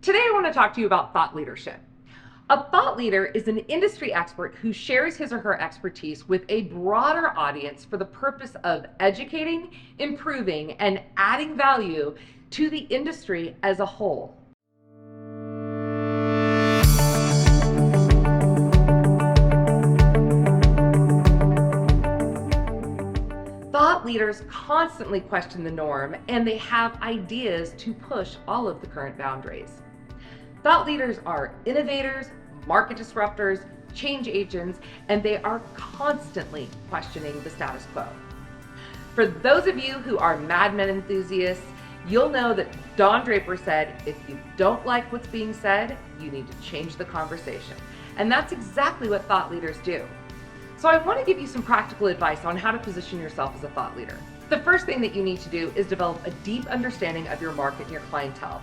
Today I want to talk to you about thought leadership. A thought leader is an industry expert who shares his or her expertise with a broader audience for the purpose of educating, improving, and adding value to the industry as a whole. Thought leaders constantly question the norm, and they have ideas to push all of the current boundaries. Thought leaders are innovators, market disruptors, change agents, and they are constantly questioning the status quo. For those of you who are Mad Men enthusiasts, you'll know that Don Draper said, if you don't like what's being said, you need to change the conversation. And that's exactly what thought leaders do. So I want to give you some practical advice on how to position yourself as a thought leader. The first thing that you need to do is develop a deep understanding of your market and your clientele.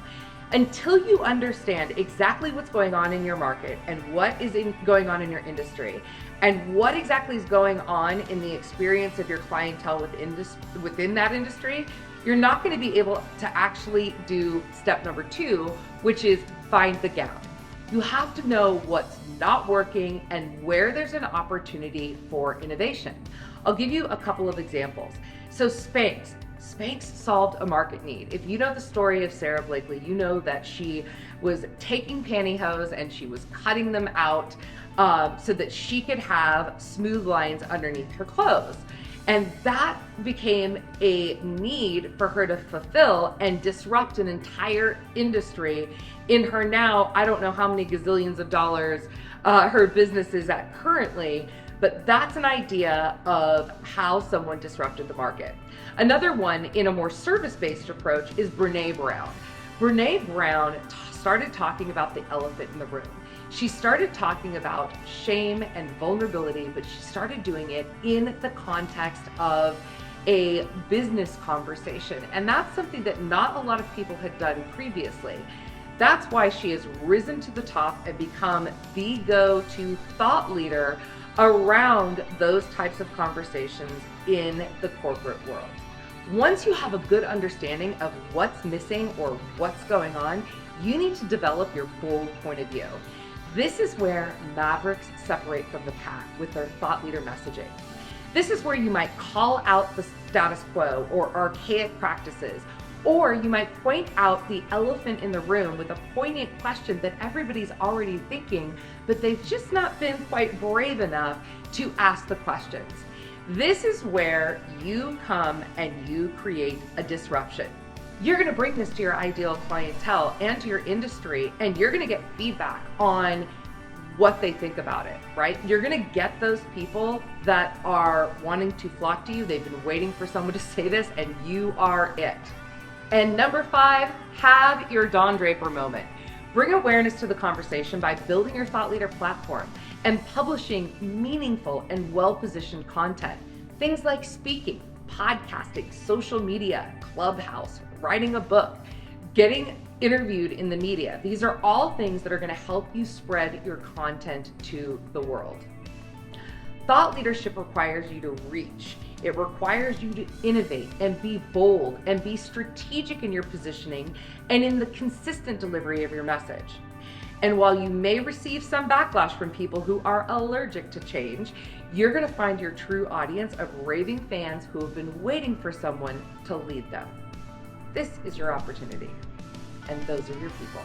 Until you understand exactly what's going on in your market and what is going on in your industry and what exactly is going on in the experience of your clientele within that industry, you're not going to be able to actually do step number 2, which is find the gap. You have to know what's not working and where there's an opportunity for innovation. I'll give you a couple of examples. So Spanx solved a market need. If you know the story of Sarah Blakely, you know that she was taking pantyhose and she was cutting them out so that she could have smooth lines underneath her clothes. And that became a need for her to fulfill and disrupt an entire industry in her now, I don't know how many gazillions of dollars her business is at currently, but that's an idea of how someone disrupted the market. Another one in a more service-based approach is Brene Brown. Brene Brown started talking about the elephant in the room. She started talking about shame and vulnerability, but she started doing it in the context of a business conversation. And that's something that not a lot of people had done previously. That's why she has risen to the top and become the go-to thought leader around those types of conversations in the corporate world. Once you have a good understanding of what's missing or what's going on, you need to develop your bold point of view. This is where mavericks separate from the pack with their thought leader messaging. This is where you might call out the status quo or archaic practices, or you might point out the elephant in the room with a poignant question that everybody's already thinking, but they've just not been quite brave enough to ask the questions. This is where you come and you create a disruption. You're going to bring this to your ideal clientele and to your industry, and you're going to get feedback on what they think about it, right? You're going to get those people that are wanting to flock to you. They've been waiting for someone to say this, and you are it. And number 5, have your Don Draper moment. Bring awareness to the conversation by building your thought leader platform and publishing meaningful and well-positioned content. Things like speaking, podcasting, social media, Clubhouse, writing a book, getting interviewed in the media. These are all things that are going to help you spread your content to the world. Thought leadership requires you to reach. It requires you to innovate and be bold and be strategic in your positioning and in the consistent delivery of your message. And while you may receive some backlash from people who are allergic to change, you're going to find your true audience of raving fans who have been waiting for someone to lead them. This is your opportunity, and those are your people.